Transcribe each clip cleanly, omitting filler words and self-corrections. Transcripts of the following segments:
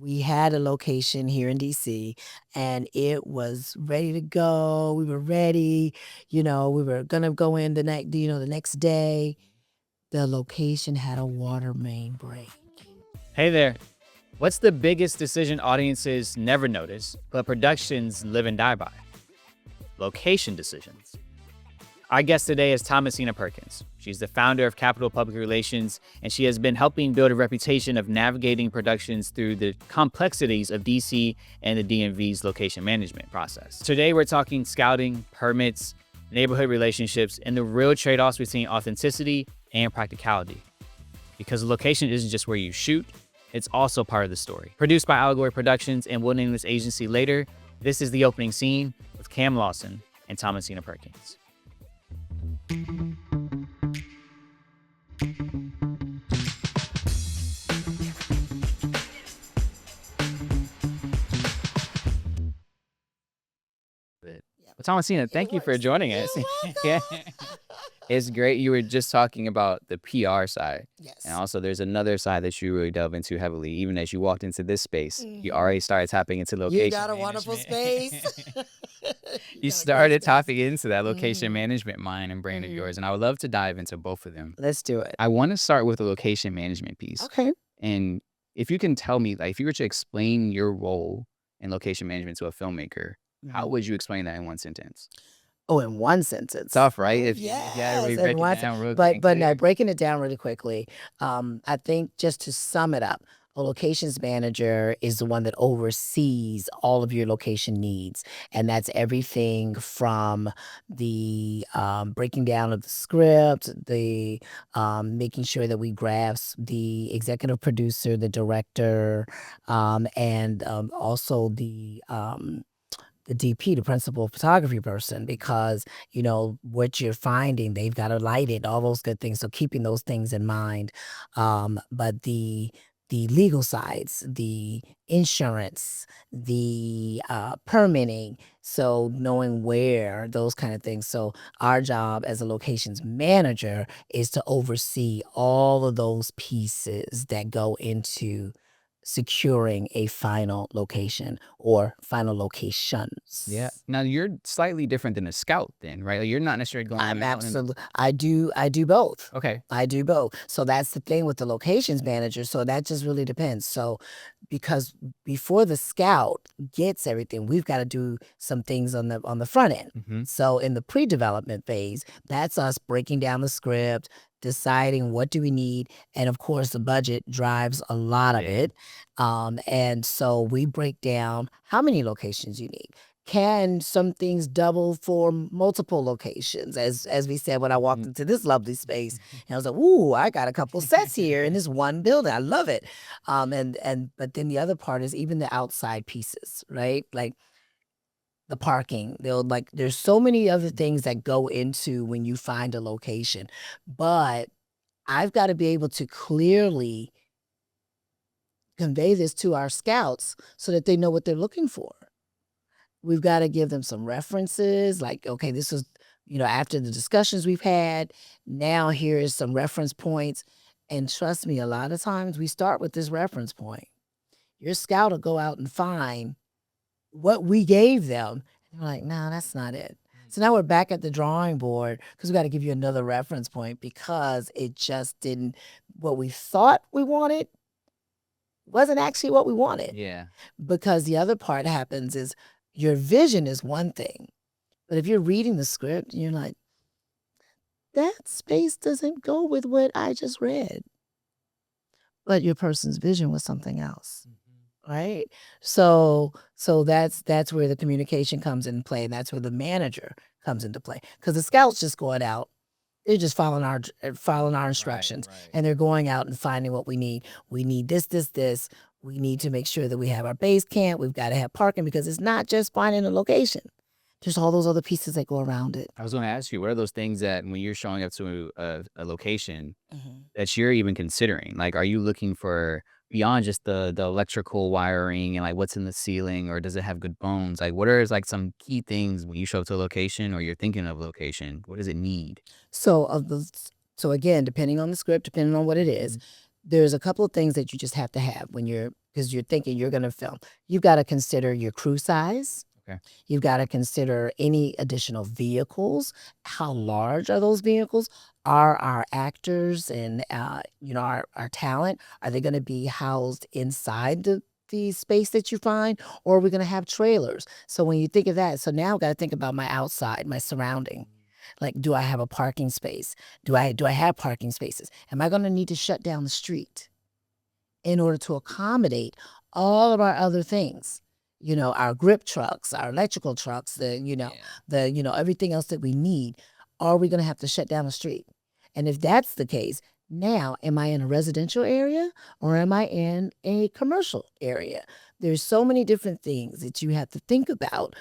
we had a location here in DC and it was ready to go. We were ready, we were gonna go in the next day. The location had a water main break. Hey there. What's the biggest decision audiences never notice, but productions live and die by? Location decisions. Our guest today is Thomasina Perkins. She's the founder of Capital Public Relations, and she has been helping build a reputation of navigating productions through the complexities of DC and the DMV's location management process. Today, we're talking scouting, permits, neighborhood relationships, and the real trade-offs between authenticity and practicality. Because the location isn't just where you shoot, it's also part of the story. Produced by Allegory Productions, and we'll name this agency later, this is The Opening Scene with Cam Lawson and Thomasina Perkins. Well, Thomasina, thank you for joining us. Yeah. It's great. You were just talking about the PR side. Yes. And also there's another side that you really delve into heavily. Even as you walked into this space, you already started tapping into location. You got a wonderful space. You started tapping into that location management mind and brain of yours. And I would love to dive into both of them. Let's do it. I want to start with the location management piece. Okay. And if you can tell me, like, if you were to explain your role in location management to a filmmaker, how would you explain that in one sentence? Oh, in one sentence. Tough, right? Yes, break in it one down real But quick. now breaking it down really quickly, I think just to sum it up, a locations manager is the one that oversees all of your location needs. And that's everything from the breaking down of the script, the making sure that we grasp the executive producer, the director, and also the DP, the principal photography person, because, what you're finding, they've got to light it, all those good things. So keeping those things in mind. But the legal sides, the insurance, the permitting, so knowing where, those kind of things. So our job as a locations manager is to oversee all of those pieces that go into securing a final location or final locations. Yeah. Now you're slightly different than a scout then, right? Like, you're not necessarily going I'm out and- absolutely. I do both. Okay. I do both. So that's the thing with the locations manager. So that just really depends. So because before the scout gets everything, we've got to do some things on the front end. So in the pre-development phase, that's us breaking down the script, deciding what do we need, and of course the budget drives a lot of it. And so we break down how many locations you need. Can some things double for multiple locations? As we said when I walked into this lovely space, and I was like, "Ooh, I got a couple sets here in this one building. I love it." But then the other part is even the outside pieces, right? Like the parking. There's so many other things that go into when you find a location, but I've got to be able to clearly convey this to our scouts so that they know what they're looking for. We've got to give them some references, like, okay, this is, after the discussions we've had, now here is some reference points. And trust me, a lot of times we start with this reference point. Your scout will go out and find what we gave them. And they're like, no, that's not it. So now we're back at the drawing board because we got to give you another reference point because it just didn't, what we thought we wanted wasn't actually what we wanted. Yeah. Because the other part happens is your vision is one thing, but if you're reading the script, you're like, that space doesn't go with what I just read. But your person's vision was something else. Right? So that's where the communication comes into play, and that's where the manager comes into play. Because the scout's just going out, they're just following our instructions, and they're going out and finding what we need. We need this. We need to make sure that we have our base camp. We've got to have parking because it's not just finding a location. There's all those other pieces that go around it. I was going to ask you, what are those things that when you're showing up to a location that you're even considering? Like, are you looking for beyond just the electrical wiring and like what's in the ceiling, or does it have good bones? Like, what are like some key things when you show up to a location or you're thinking of a location? What does it need? So again, depending on the script, depending on what it is, there's a couple of things that you just have to have because you're thinking you're going to film. You've got to consider your crew size. Okay. You've got to consider any additional vehicles. How large are those vehicles? Are our actors and our talent, are they going to be housed inside the space that you find, or are we going to have trailers? So when you think of that, so now I've got to think about my outside, my surrounding. Like, do I have a parking space? Do I have parking spaces? Am I going to need to shut down the street in order to accommodate all of our other things? Our grip trucks, our electrical trucks, everything else that we need. Are we going to have to shut down the street? And if that's the case, now, am I in a residential area or am I in a commercial area? There's so many different things that you have to think about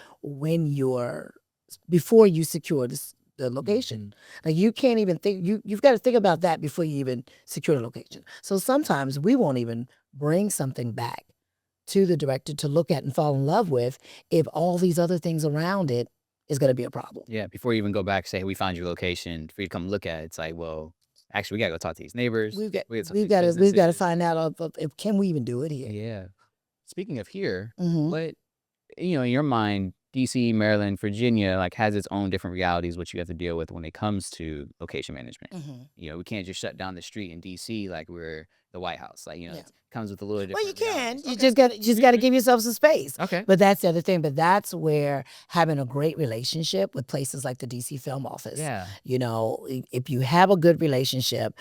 before you secure the location. Like, you can't even think, you've got to think about that before you even secure the location. So sometimes we won't even bring something back to the director to look at and fall in love with if all these other things around it is going to be a problem. Yeah, before you even go back, say, hey, we found your location for you to come look at it. It's like, well, actually, we got to go talk to these neighbors. We've got to to find out if can we even do it here. Yeah. Speaking of here, Mhm. what, in your mind, DC, Maryland, Virginia, like, has its own different realities, what you have to deal with when it comes to location management. We can't just shut down the street in DC like we're the White House. Like, Yeah. it comes with a little Well, you different can. realities. You Okay. just got to give yourself some space. Okay. But that's the other thing. But that's where having a great relationship with places like the DC Film Office. Yeah. If you have a good relationship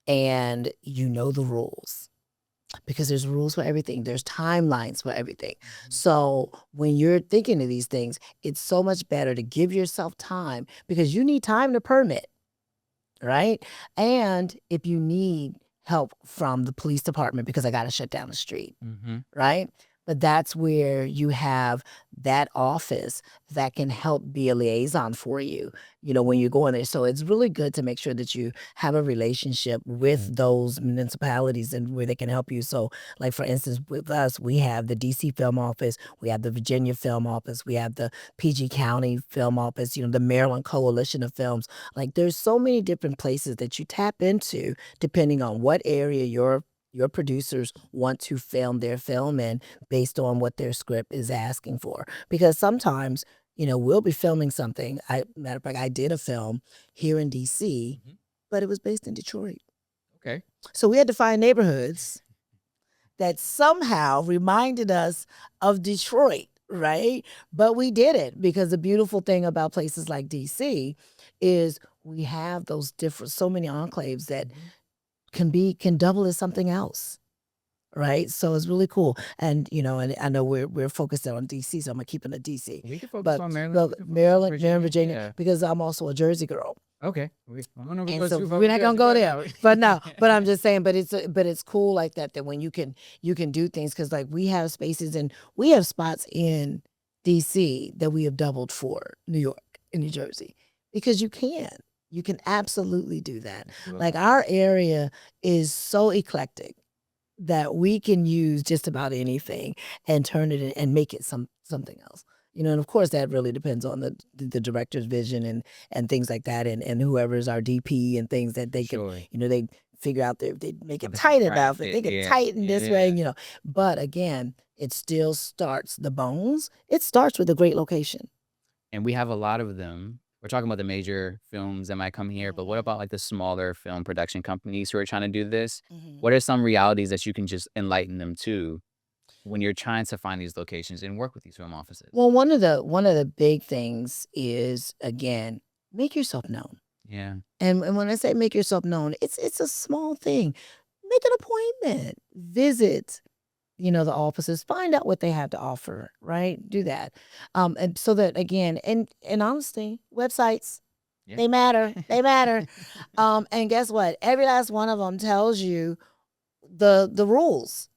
and you know the rules, because there's rules for everything. There's timelines for everything. So when you're thinking of these things, it's so much better to give yourself time, because you need time to permit, right? And if you need help from the police department because I got to shut down the street, right? But that's where you have that office that can help be a liaison for you, when you go in there. So it's really good to make sure that you have a relationship with those municipalities and where they can help you. So, like, for instance, with us, we have the DC Film Office, we have the Virginia Film Office, we have the PG County Film Office, the Maryland Coalition of Films. Like, there's so many different places that you tap into depending on what area your producers want to film their film in, based on what their script is asking for. Because sometimes, we'll be filming something. Matter of fact, I did a film here in DC, but it was based in Detroit. Okay. So we had to find neighborhoods that somehow reminded us of Detroit, right? But we did it, because the beautiful thing about places like DC is we have those so many enclaves that can double as something else, right? So it's really cool. And and I know we're focused on DC, so I'm gonna keep it at DC. We can focus on Maryland. But we can focus on Maryland, Virginia, Yeah. because I'm also a Jersey girl. Okay. I don't know if it And goes so too far we're with not gonna Jersey, go but there. no. But no, but I'm just saying, but it's cool like that when you can do things, because like we have spaces and we have spots in DC that we have doubled for New York and New Jersey, because you can absolutely do that. Like, our area is so eclectic that we can use just about anything and turn it in and make it something else. And of course that really depends on the director's vision and things like that, and whoever's our DP and things that they Sure. can, they figure out they make it How they tight can enough, craft and it. they can Yeah. tighten this way, But again, it still starts the bones. It starts with a great location. And we have a lot of them. We're talking about the major films that might come here, but what about like the smaller film production companies who are trying to do this? What are some realities that you can just enlighten them to when you're trying to find these locations and work with these film offices? Well, one of the big things is, again, make yourself known. Yeah. And when I say make yourself known, it's a small thing. Make an appointment. Visit, the offices. Find out what they have to offer, right? Do that. And so that, again, and honestly, websites, Yeah. they matter. They matter. And guess what? Every last one of them tells you the rules.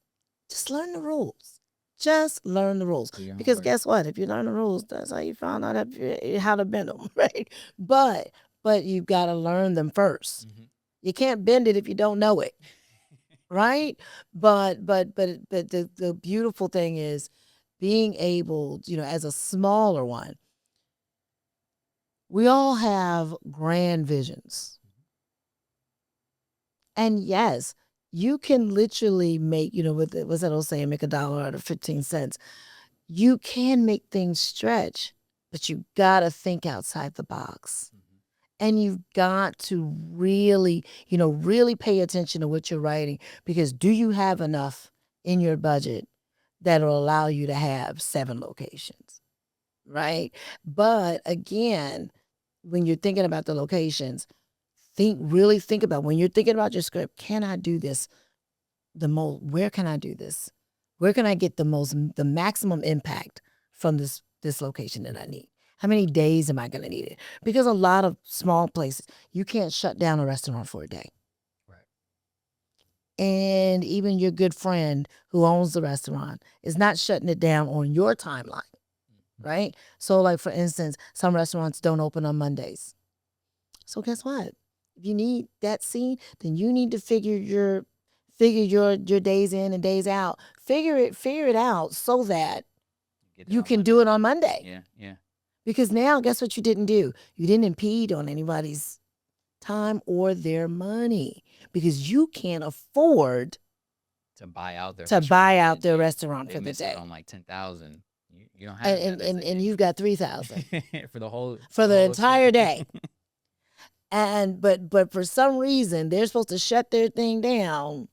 Just learn the rules. Just learn the rules. Do your Because homework. guess what? If you learn the rules, that's how you find out how to bend them, right? But you've got to learn them first. You can't bend it if you don't know it, right? But the beautiful thing is being able, as a smaller one, we all have grand visions. And yes, you can literally make, what's that old saying, make a dollar out of 15 cents. You can make things stretch, but you gotta think outside the box. And you've got to really, really pay attention to what you're writing, because do you have enough in your budget that'll allow you to have 7 locations, right? But again, when you're thinking about the locations, really think about, when you're thinking about your script, can I do this where can I do this? Where can I get the maximum impact from this location that I need? How many days am I going to need it? Because a lot of small places, you can't shut down a restaurant for a day. Right. And even your good friend who owns the restaurant is not shutting it down on your timeline, right? So like, for instance, some restaurants don't open on Mondays. So guess what? If you need that scene, then you need to figure your days in and days out. Figure it out so that you can do it on Monday. Yeah. Because now, guess what you didn't do? You didn't impede on anybody's time or their money, because you can't afford to buy out their restaurant for the day. On like 10,000. You don't have and you've got 3,000 for the entire day. And but for some reason they're supposed to shut their thing down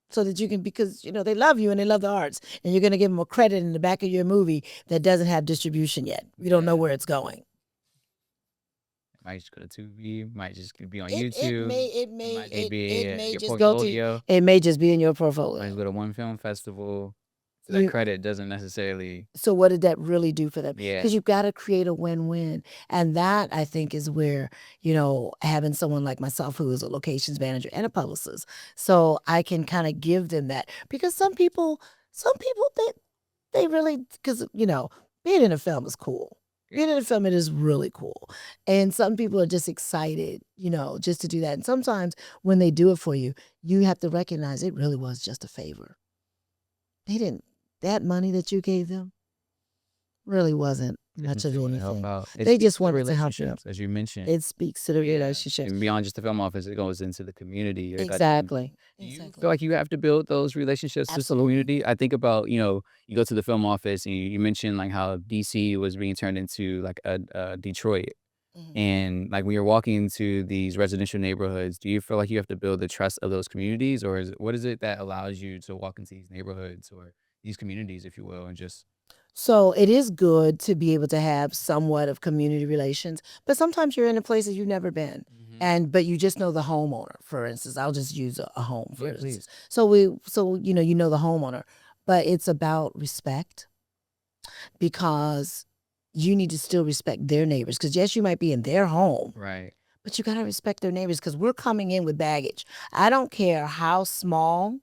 so that you can, because they love you and they love the arts, and you're going to give them a credit in the back of your movie that doesn't have distribution yet. We don't know where it's going. It might just go to Tubi, might just be on YouTube. It may your just portfolio. It may just be in your portfolio. Might just go to one film festival. So that credit doesn't necessarily. So what did that really do for them? Yeah. Because you've got to create a win-win. And that, I think, is where, having someone like myself who is a locations manager and a publicist, so I can kind of give them that. Because some people, they really, because, being in a film is cool. Being in a film, it is really cool. And some people are just excited, just to do that. And sometimes when they do it for you, you have to recognize it really was just a favor. That money that you gave them really wasn't much of anything. They just wanted to help you. As you mentioned. It speaks to the relationship. And beyond just the film office, it goes into the community. Exactly. Do you feel like you have to build those relationships with the community? I think about, you go to the film office and you mentioned like how DC was being turned into like a Detroit. Mm-hmm. And like when you're walking into these residential neighborhoods, do you feel like you have to build the trust of those communities, or what is it that allows you to walk into these neighborhoods or these communities, if you will, and just... So it is good to be able to have somewhat of community relations, but sometimes you're in places you've never been, but you just know the homeowner. For instance, I'll just use a home for instance. So the homeowner, but it's about respect, because you need to still respect their neighbors. Because yes, you might be in their home, right? But you gotta respect their neighbors, because we're coming in with baggage. I don't care how small.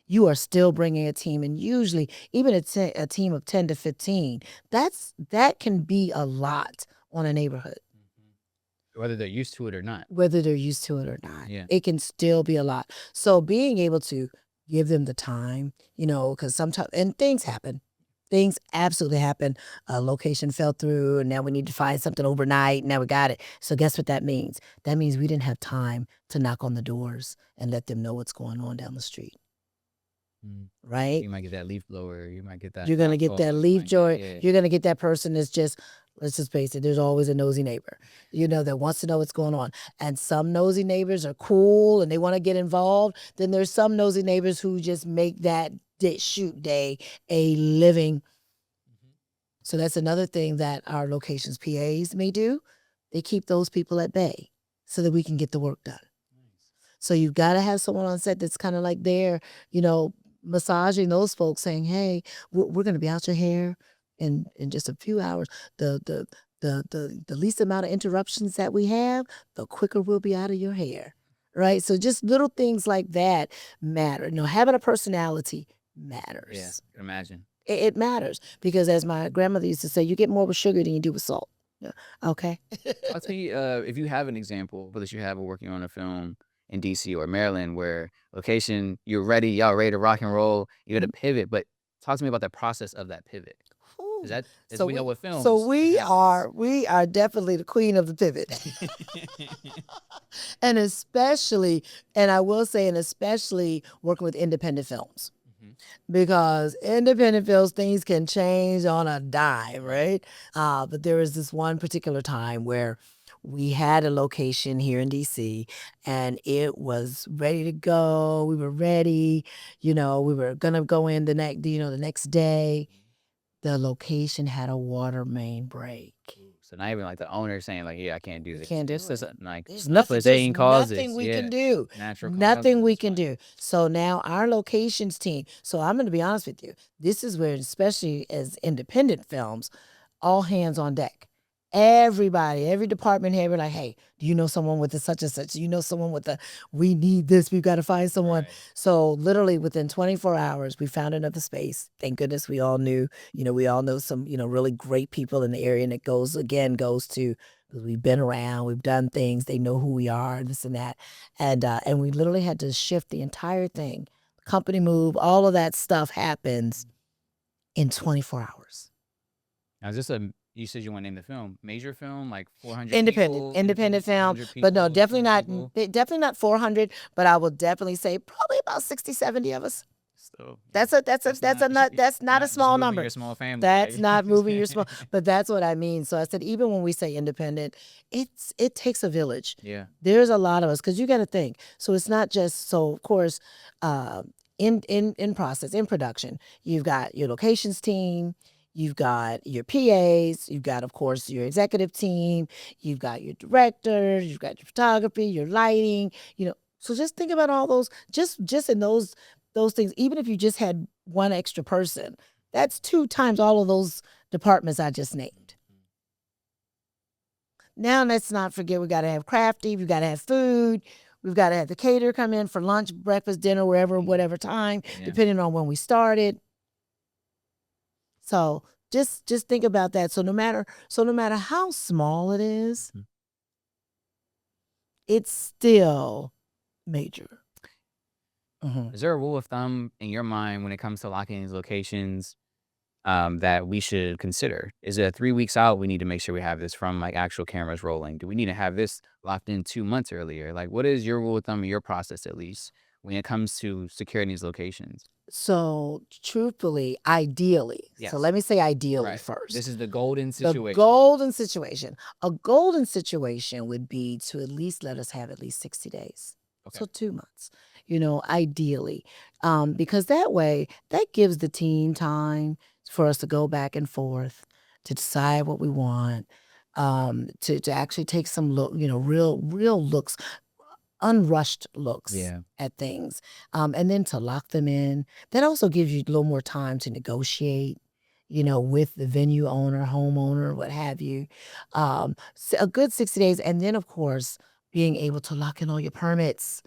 You are still bringing a team, and usually even a team of 10 to 15, that can be a lot on a neighborhood. Whether they're used to it or not. Yeah. It can still be a lot. So being able to give them the time, because sometimes, and things happen. Things absolutely happen. A location fell through, and now we need to find something overnight. Now we got it. So guess what that means? That means we didn't have time to knock on the doors and let them know what's going on down the street. Right? You might get that leaf blower. You might get that. You're going to get that leaf blower. You're going to get that person that's just, let's just face it, there's always a nosy neighbor, that wants to know what's going on. And some nosy neighbors are cool and they want to get involved. Then there's some nosy neighbors who just make that shoot day a living. So that's another thing that our locations PAs may do. They keep those people at bay so that we can get the work done. So you've got to have someone on set that's kind of like there, massaging those folks, saying, "Hey, we're going to be out your hair in just a few hours. The least amount of interruptions that we have, the quicker we'll be out of your hair." Right? So just little things like that matter. Having a personality matters. Yeah, I can imagine. It matters, because as my grandmother used to say, you get more with sugar than you do with salt. Yeah. Okay. I'll tell you, if you have an example that you have working on a film in DC or Maryland where location, y'all ready to rock and roll, you got to pivot, but talk to me about the process of that pivot. Is that as So we know with films? so it happens. we are definitely the queen of the pivot. And especially, and I will say, and especially working with independent films. Because independent films, things can change on a dime, right? But there was this one particular time where we had a location here in DC and it was ready to go. We were ready. We were gonna go in the next day. The location had a water main break. So not even like the owner saying like, yeah, I can't do this. Can't do This it. isn't like There's nothing, precipitating causes. nothing we Yeah. can do. Natural Nothing we causes, can like- do. So now our locations team. So I'm going to be honest with you. This is where, especially as independent films, all hands on deck. Everybody, every department head, we're like, hey, do you know someone with a such and such? Do you know someone with a, we need this, we've got to find someone. Right. So literally within 24 hours, we found another space. Thank goodness we all knew, we all know some, really great people in the area. And it goes to, because we've been around, we've done things, they know who we are, this and that. And we literally had to shift the entire thing. Company move, all of that stuff happens in 24 hours. Now, is this you said you want to name the film major film, like 400 independent film, 100 but no, people, definitely not 400, but I will definitely say probably about 60, 70 of us. So That's not a small number. Your small family. That's not moving your small, but that's what I mean. So I said, even when we say independent, it takes a village. Yeah. There's a lot of us, because you got to think. So it's not just, so of course, in process, in production, you've got your locations team, you've got your PAs, you've got, of course, your executive team, you've got your director, you've got your photography, your lighting, So just think about all those, just in those things. Even if you just had one extra person, that's 2 times all of those departments I just named. Now let's not forget, we got to have crafty, we got to have food, we've got to have the caterer come in for lunch, breakfast, dinner, whatever time, depending on when we started. So just think about that. So no matter how small it is, it's still major. Is there a rule of thumb in your mind when it comes to locking these locations that we should consider? Is it 3 weeks out? We need to make sure we have this from like actual cameras rolling. Do we need to have this locked in 2 months earlier? Like, what is your rule of thumb in your process, at least, when it comes to securing these locations? So truthfully, ideally, so let me say ideally first. This is the golden situation. The golden situation. A golden situation would be to at least let us have at least 60 days. Okay. So 2 months, ideally, because that way, that gives the team time for us to go back and forth, to decide what we want, to actually take some real looks, unrushed looks at things, and then to lock them in. That also gives you a little more time to negotiate, with the venue owner, homeowner, what have you. So a good 60 days. And then, of course, being able to lock in all your permits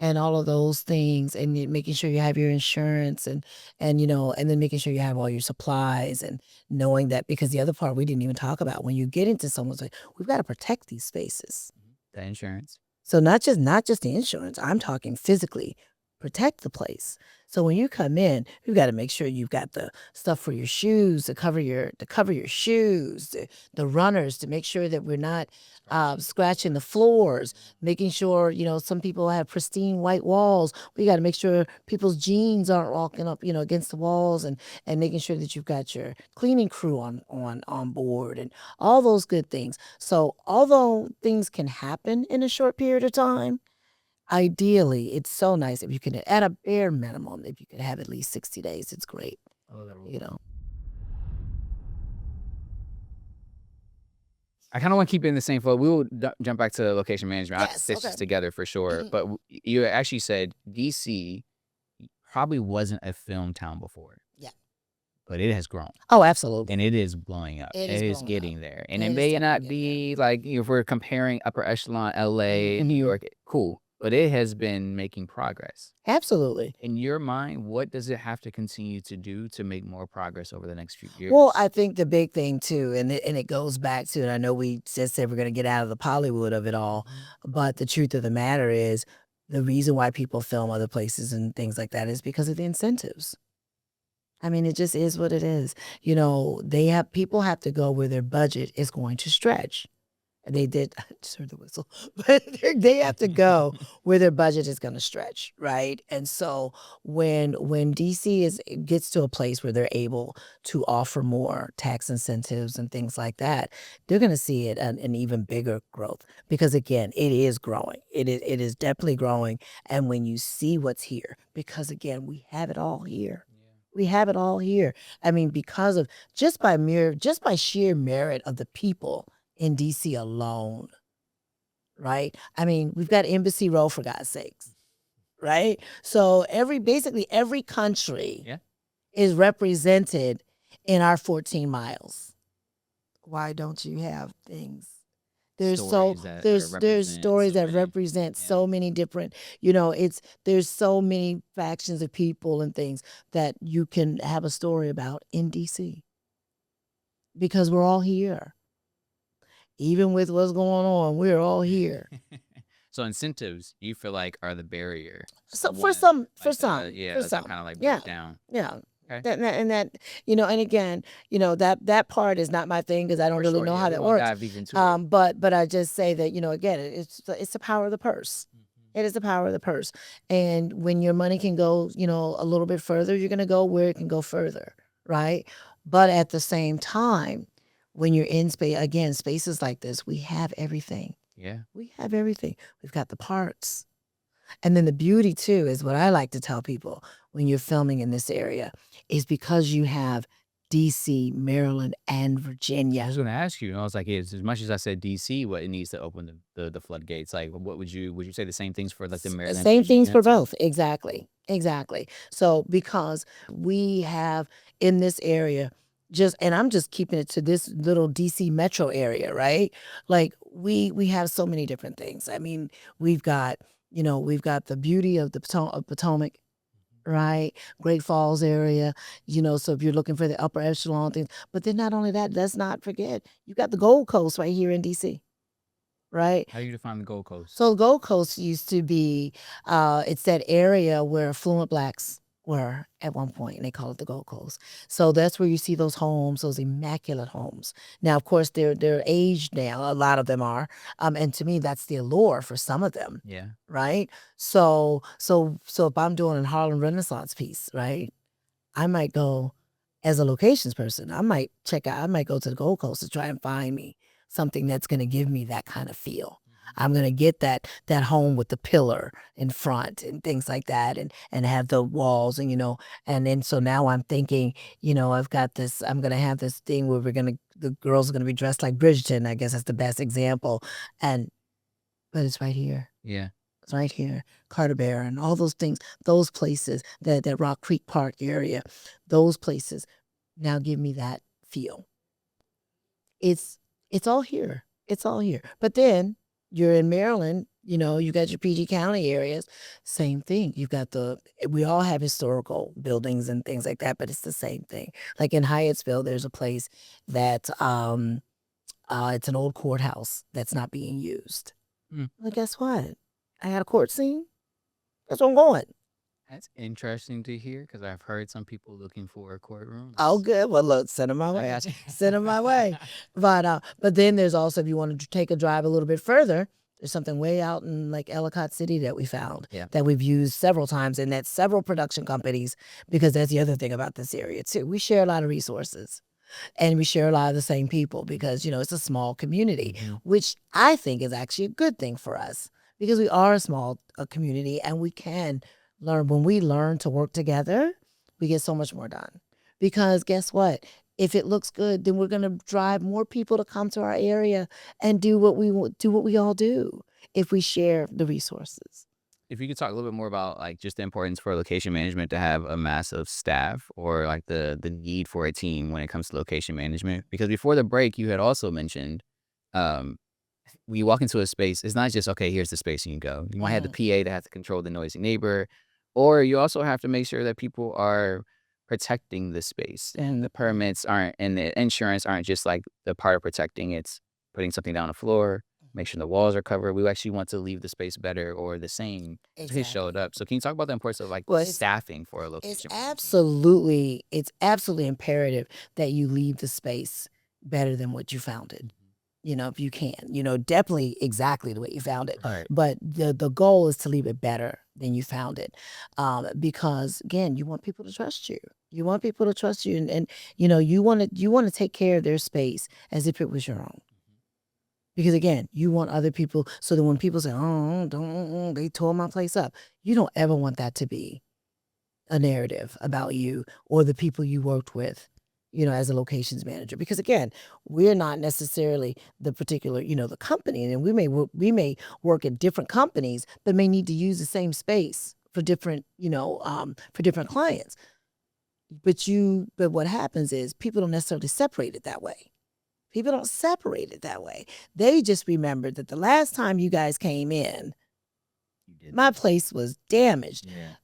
and all of those things, and making sure you have your insurance, and then making sure you have all your supplies, and knowing that, because the other part we didn't even talk about, when you get into someone's, we've got to protect these spaces. The insurance. So not just the insurance, I'm talking physically protect the place. So when you come in, you've got to make sure you've got the stuff for your shoes, to cover your shoes, the runners, to make sure that we're not scratching the floors, making sure, some people have pristine white walls. We got to make sure people's jeans aren't walking up, against the walls, and making sure that you've got your cleaning crew on board, and all those good things. So although things can happen in a short period of time, ideally, it's so nice if you can, at a bare minimum, if you could have at least 60 days, it's great. I kind of want to keep it in the same flow. We will jump back to location management. I'll stitch this okay. together for sure. But you actually said DC probably wasn't a film town before. Yeah. But it has grown. Oh, absolutely. And it is blowing up. It is getting there. And it It is may not definitely be like, if we're comparing upper echelon LA and New York, cool. But it has been making progress. Absolutely. In your mind, what does it have to continue to do to make more progress over the next few years? Well, I think the big thing too, and it goes back to, and I know we just said we're going to get out of the Hollywood of it all, but the truth of the matter is, the reason why people film other places and things like that is because of the incentives. I mean, it just is what it is. People have to go where their budget is going to stretch. They did just heard the whistle, but they have to go where their budget is going to stretch, right? And so when DC gets to a place where they're able to offer more tax incentives and things like that, they're going to see it an even bigger growth because again, it is growing. It is definitely growing. And when you see what's here, because again, we have it all here. We have it all here. I mean, because of just by sheer merit of the people in DC alone, right? I mean, we've got Embassy Row for God's sakes, right? So basically every country is represented in our 14 miles. Why don't you have things? There's stories that represent so many different, there's so many factions of people and things that you can have a story about in DC because we're all here. Even with what's going on, we're all here. So incentives, you feel like are the barrier? So for some, kind of like break down. Yeah. Okay. And again, that part is not my thing because I don't really know how that works. Dive deep into it. But I just say that, again, it's the power of the purse. It is the power of the purse. And when your money can go, a little bit further, you're going to go where it can go further, right? But at the same time, when you're in spaces like this, we have everything. Yeah. We have everything. We've got the parts. And then the beauty, too, is what I like to tell people when you're filming in this area is because you have D.C., Maryland, and Virginia. I was going to ask you, I was like, as much as I said D.C., what it needs to open the floodgates. Like, what would you say the same things for like the Maryland? Same things for both. Exactly. So because we have in this area, and I'm just keeping it to this little DC metro area, right? Like we have so many different things. I mean, we've got the beauty of the Potomac, right? Great Falls area, so if you're looking for the upper echelon things, but then not only that, let's not forget, you got the Gold Coast right here in DC. Right? How do you define the Gold Coast? So the Gold Coast used to be, it's that area where affluent blacks were at one point, and they call it the Gold Coast. So that's where you see those homes, those immaculate homes. Now, of course, they're aged now. A lot of them are, and to me, that's the allure for some of them. Yeah. Right. So if I'm doing a Harlem Renaissance piece, right, I might go as a locations person. I might go to the Gold Coast to try and find me something that's going to give me that kind of feel. I'm going to get that home with the pillar in front and things like that and have the walls and, and then so now I'm thinking, I've got this, I'm going to have this thing where the girls are going to be dressed like Bridgerton. I guess that's the best example. But it's right here. Yeah. It's right here. Carter Barron, all those things, those places, that Rock Creek Park area, those places now give me that feel. It's all here. It's all here. But then you're in Maryland, you got your PG County areas, same thing. We all have historical buildings and things like that, but it's the same thing. Like in Hyattsville, there's a place that it's an old courthouse that's not being used. Well, guess what? I got a court scene. That's where I'm going. That's interesting to hear because I've heard some people looking for a courtroom. Oh, good. Well, look, send them my way. Send them my way. But then there's also, if you want to take a drive a little bit further, there's something way out in like Ellicott City that we found that we've used several times, and that's several production companies, because that's the other thing about this area too. We share a lot of resources. And we share a lot of the same people because, it's a small community, which I think is actually a good thing for us because we are a small community and we can learn. When we learn to work together, we get so much more done. Because guess what? If it looks good, then we're going to drive more people to come to our area and do what we all do if we share the resources. If you could talk a little bit more about like just the importance for location management to have a massive staff or like the need for a team when it comes to location management. Because before the break, you had also mentioned when you walk into a space, it's not just, okay, here's the space and you go. You might have the PA that has to control the noisy neighbor, or you also have to make sure that people are protecting the space and the permits aren't, and the insurance aren't just like the part of protecting, it's putting something down the floor. make sure the walls are covered. We actually want to leave the space better or the same to get showed Exactly. up. So can you talk about the importance of like Well, staffing for a it's location management? absolutely imperative that you leave the space better than what you found it. If you can, definitely exactly the way you found it. All right. But the goal is to leave it better than you found it, because again, you want people to trust you. You want people to trust you, and you want to take care of their space as if it was your own. Because again, you want other people, so that when people say, "Oh, don't," they tore my place up. You don't ever want that to be a narrative about you or the people you worked with, as a locations manager. Because again, we're not necessarily the particular, the company, and we may work at different companies, but may need to use the same space for different, for different clients. But what happens is people don't necessarily separate it that way. People don't separate it that way. They just remember that the last time you guys came in, my place was damaged. Yeah.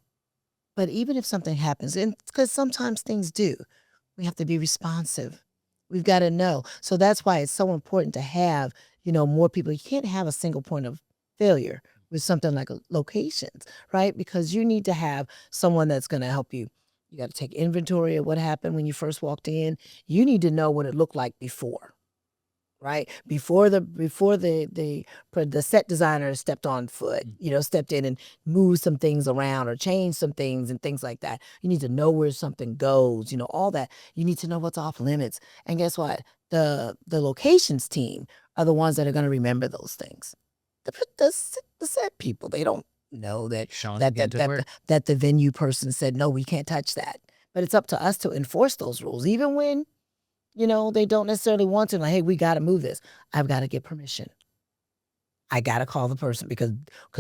But even if something happens, and because sometimes things do, we have to be responsive. We've got to know. So that's why it's so important to have, more people. You can't have a single point of failure with something like locations, right? Because you need to have someone that's going to help you. You got to take inventory of what happened when you first walked in. You need to know what it looked like before. Right before the set designer stepped on foot, stepped in and moved some things around or changed some things and things like that. You need to know where something goes, all that. You need to know what's off limits. And guess what? The locations team are the ones that are going to remember those things. The set people, they don't know that that the venue person said no, we can't touch that. But it's up to us to enforce those rules, even when they don't necessarily want to. Like, hey, we got to move this. I've got to get permission. I got to call the person because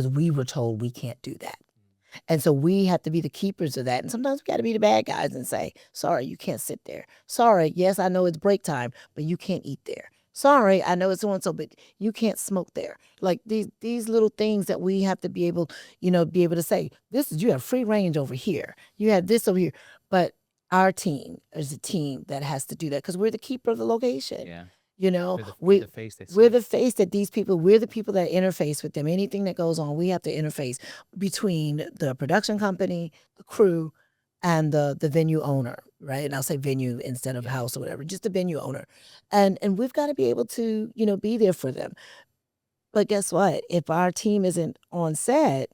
we were told we can't do that. And so we have to be the keepers of that. And sometimes we got to be the bad guys and say, sorry, you can't sit there. Sorry, yes, I know it's break time, but you can't eat there. Sorry, I know it's so-and-so, but you can't smoke there. Like these little things that we have to be able to say, you have free range over here. You have this over here. But our team is a team that has to do that because we're the keeper of the location. Yeah. We're the face that we're the face that these people, we're the people that interface with them. Anything that goes on, we have to interface between the production company, the crew, and the venue owner, right? And I'll say venue instead of house or whatever, just the venue owner. And we've got to be able to, be there for them. But guess what? If our team isn't on set,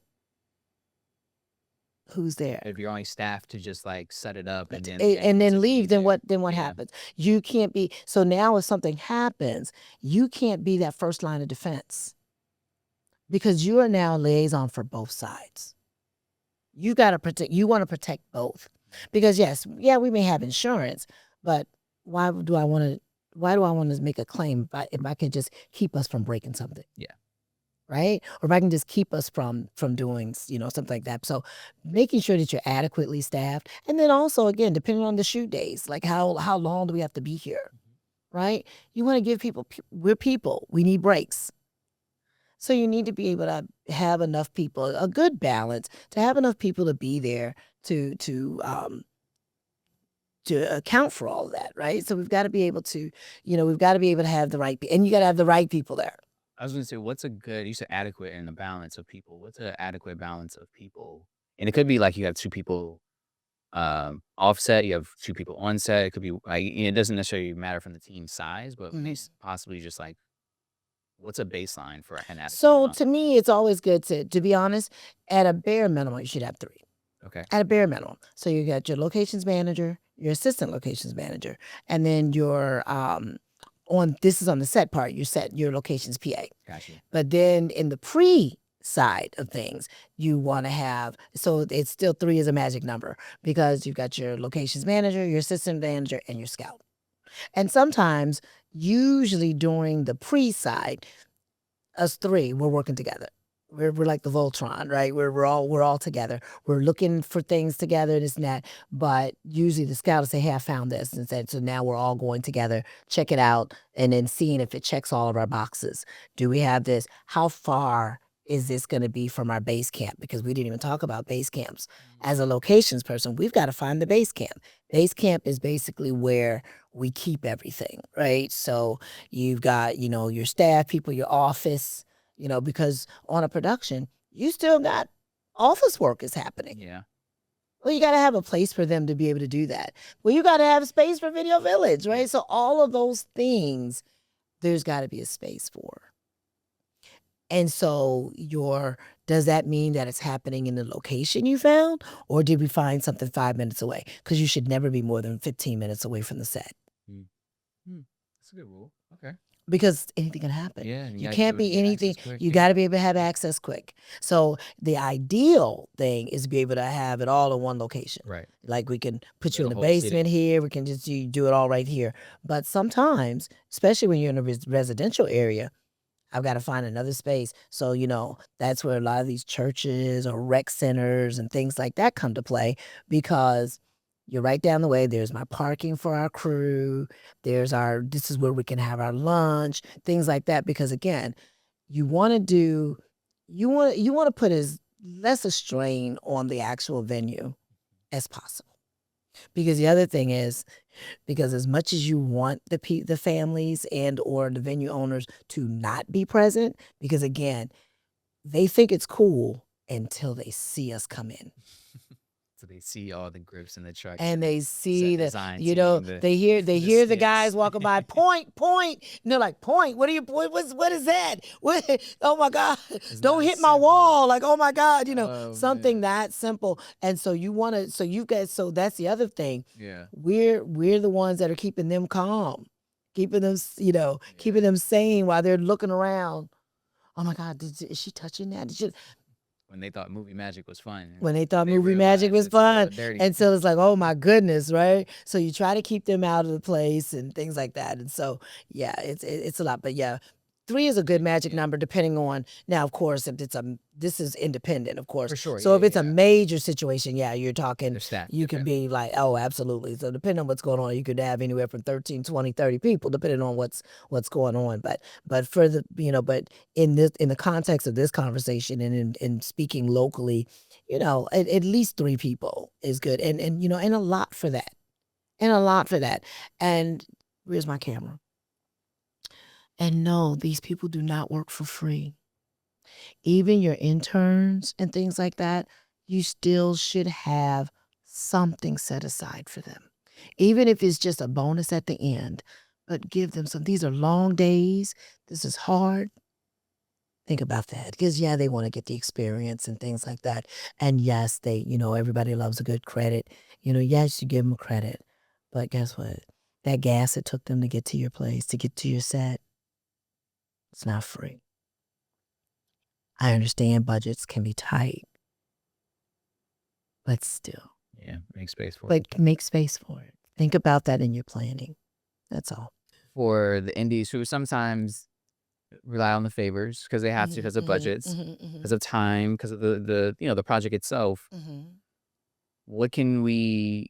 who's there? If you're only staffed to just like set it up and then leave, then what Yeah. happens? You can't be. So now if something happens, you can't be that first line of defense because you are now liaison for both sides. You want to protect both because we may have insurance, but why do I want to make a claim if I can just keep us from breaking something? Yeah. Right? Or if I can just keep us from doing, something like that. So making sure that you're adequately staffed. And then also, again, depending on the shoot days, like how long do we have to be here, right? You want to give people, we're people, we need breaks. So you need to be able to have enough people, a good balance, to have enough people to be there to account for all of that, right? So we've got to be able to, have the right, and you got to have the right people there. I was going to say, you said adequate and a balance of people. What's an adequate balance of people? And it could be like you have two people offset, you have two people on set. It could be like, it doesn't necessarily matter from the team size, but possibly just like, what's a baseline for an adequate So balance? to me, it's always good to be honest, at a bare minimum, you should have 3. Okay. At a bare minimum. So you got your locations manager, your assistant locations manager, and then your this is on the set part, your locations PA. Gotcha. But then in the pre side of things, you want to have, so it's still 3 is a magic number because you've got your locations manager, your assistant manager, and your scout. And sometimes, usually during the pre side, us 3, we're working together. We're like the Voltron, right? We're all together. We're looking for things together, this and that. But usually the scout will say, hey, I found this. And said, so now we're all going together, check it out, and then seeing if it checks all of our boxes. Do we have this? How far is this going to be from our base camp? Because we didn't even talk about base camps. As a locations person, we've got to find the base camp. Base camp is basically where we keep everything, right? So you've got, your staff people, your office, because on a production, you still got office work is happening. Yeah. Well, you got to have a place for them to be able to do that. Well, you got to have space for Video Village, right? So all of those things, there's got to be a space for. And so does that mean that it's happening in the location you found? Or did we find something 5 minutes away? Because you should never be more than 15 minutes away from the set. That's a good rule. Okay. Because anything can happen. Yeah. You can't be anything. You got to be able to have access quick. So the ideal thing is to be able to have it all in one location. Right. Like we can put you in the whole basement here. We can just do it all right here. But sometimes, especially when you're in a residential area, I've got to find another space. So, that's where a lot of these churches or rec centers and things like that come to play, because you're right down the way. There's my parking for our crew. This is where we can have our lunch, things like that. Because again, you want to put as less a strain on the actual venue as possible. Because the other thing is, because as much as you want the families and or the venue owners to not be present, because again, they think it's cool until they see us come in. So they see all the grips in the truck. And they see they hear the the guys walking by, point. And they're like, point, what is that? Oh my God, don't hit my wall. Like, oh my God, something that simple. And so so that's the other thing. Yeah. We're the ones that are keeping them calm, keeping them, keeping them sane while they're looking around. Oh my God, is she touching that? When they thought movie magic was fun. When they thought movie magic was fun. And so it's like, oh my goodness, right? So you try to keep them out of the place and things like that. And so, yeah, it's a lot. But yeah, 3 is a good magic number depending on, now, of course, if this is independent, of course. For sure. So if it's a major situation, yeah, you're talking, Staff, you can be like, oh, absolutely. So depending on what's going on, you could have anywhere from 13, 20, 30 people, depending on what's going on. But for the, but in the context of this conversation and in speaking locally, at least 3 people is good. And a lot for that. And where's my camera? And no, these people do not work for free. Even your interns and things like that, you still should have something set aside for them. Even if it's just a bonus at the end, but give them some. These are long days. This is hard. Think about that. Because, yeah, they want to get the experience and things like that. And yes, everybody loves a good credit. Yes, you give them credit. But guess what? That gas it took them to get to your place, to get to your set, it's not free. I understand budgets can be tight, but still. Yeah, make space for it. But make space for it. Think about that in your planning. That's all. For the indies who sometimes rely on the favors because they have to, because of budgets, because of time, because of the project itself. What can we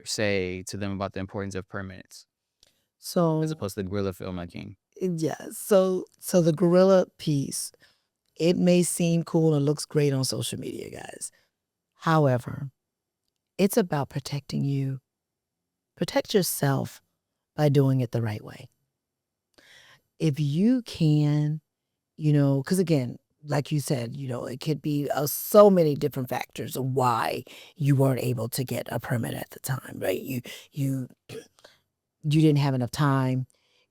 say to them about the importance of permits? So, as opposed to the guerrilla filmmaking. Yeah. So the guerrilla piece, it may seem cool and looks great on social media, guys. However, it's about protecting you. Protect yourself by doing it the right way. If you can, because again, like you said, it could be so many different factors of why you weren't able to get a permit at the time, right? You didn't have enough time.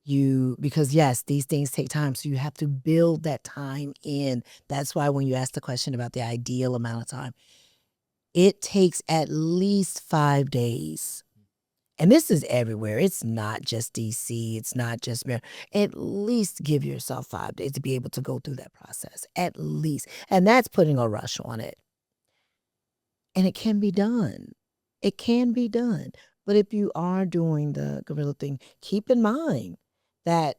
Because yes, these things take time. So you have to build that time in. That's why when you ask the question about the ideal amount of time, it takes at least 5 days. And this is everywhere. It's not just DC. It's not just Maryland. At least give yourself 5 days to be able to go through that process. At least. And that's putting a rush on it. And it can be done. It can be done. But if you are doing the guerrilla thing, keep in mind that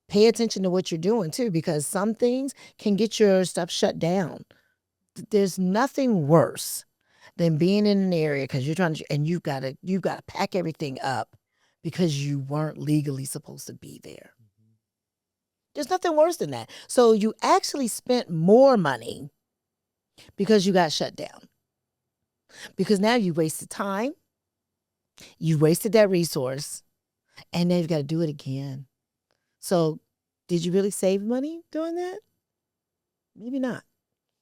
pay attention to what you're doing too, because some things can get your stuff shut down. There's nothing worse than being in an area because you're trying to, and you've got to pack everything up because you weren't legally supposed to be there. There's nothing worse than that. So you actually spent more money because you got shut down. Because now you wasted time, you wasted that resource, and now you've got to do it again. So did you really save money doing that? Maybe not.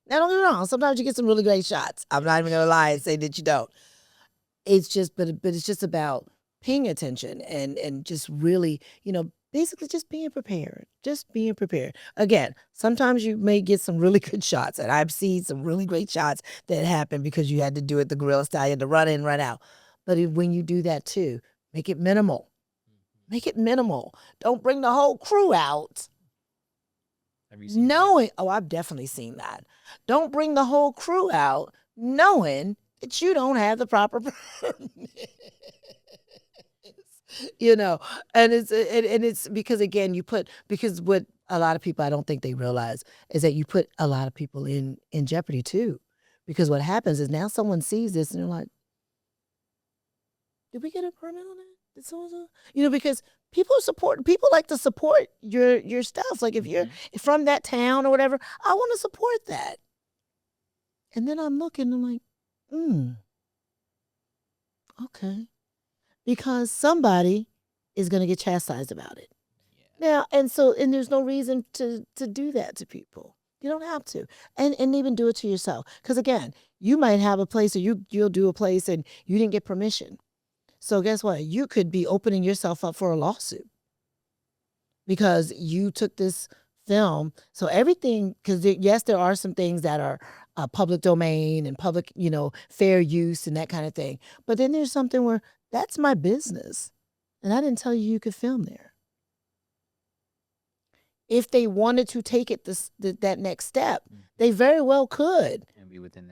Now, don't get me wrong. Sometimes you get some really great shots. I'm not even going to lie and say that you don't. It's just, but it's just about paying attention and just really, basically just being prepared. Just being prepared. Again, sometimes you may get some really good shots, and I've seen some really great shots that happen because you had to do it the guerrilla style. You had to run in, run out. But when you do that too, make it minimal. Make it minimal. Don't bring the whole crew out. Have you seen Knowing, I've definitely seen that. Don't bring the whole crew out knowing that you don't have the proper permits. And it's because, again, because what a lot of people, I don't think they realize, is that you put a lot of people in jeopardy too. Because what happens is now someone sees this and they're like, did we get a permit on that? Did so-and-so? Because people like to support your stuff. Like if you're from that town or whatever, I want to support that. And then I'm looking, I'm like, okay. Because somebody is going to get chastised about it. Yeah. Now, and there's no reason to do that to people. You don't have to. And even do it to yourself. Because again, you might have a place, or you'll do a place and you didn't get permission. So guess what? You could be opening yourself up for a lawsuit because you took this film. So everything, because yes, there are some things that are public domain and public, fair use and that kind of thing. But then there's something where that's my business, and I didn't tell you could film there. If they wanted to take it that next step, they very well could. And be within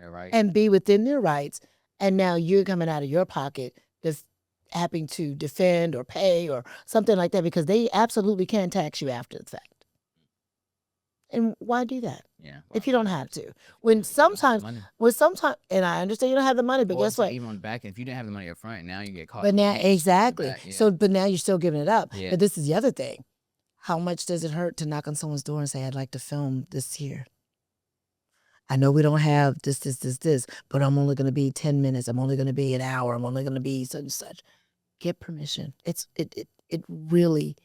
their rights. And now you're coming out of your pocket having to defend or pay or something like that, because they absolutely can tax you after the fact. And why do that? Yeah. If you don't have to. When sometimes, and I understand you don't have the money, but guess what? Even on the back end, if you didn't have the money up front, now you get caught. But now, exactly. Back, yeah. So, but now you're still giving it up. Yeah. But this is the other thing. How much does it hurt to knock on someone's door and say, I'd like to film this here? I know we don't have this, but I'm only going to be 10 minutes. I'm only going to be an hour. I'm only going to be such and such. Get permission. It really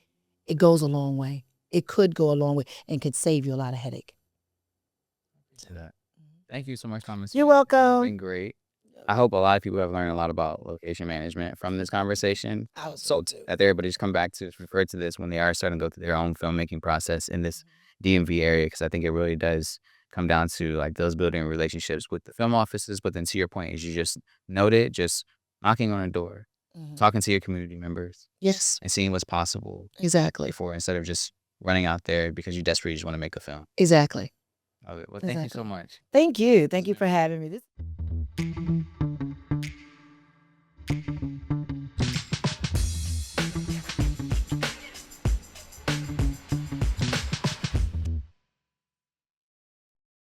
goes a long way. It could go a long way and could save you a lot of headache. Thank you so much, Thomasina. You're welcome. It's been great. I hope a lot of people have learned a lot about location management from this conversation. I was so too. That everybody's come back to refer to this when they are starting to go through their own filmmaking process in this DMV area, because I think it really does come down to like those building relationships with the film offices. But then to your point, is you just noted, just knocking on a door, talking to your community members. Yes. And seeing what's possible. Exactly. Instead of just running out there because you desperately just want to make a film. Exactly. Well, thank you so much. Thank you. Thank you for having me.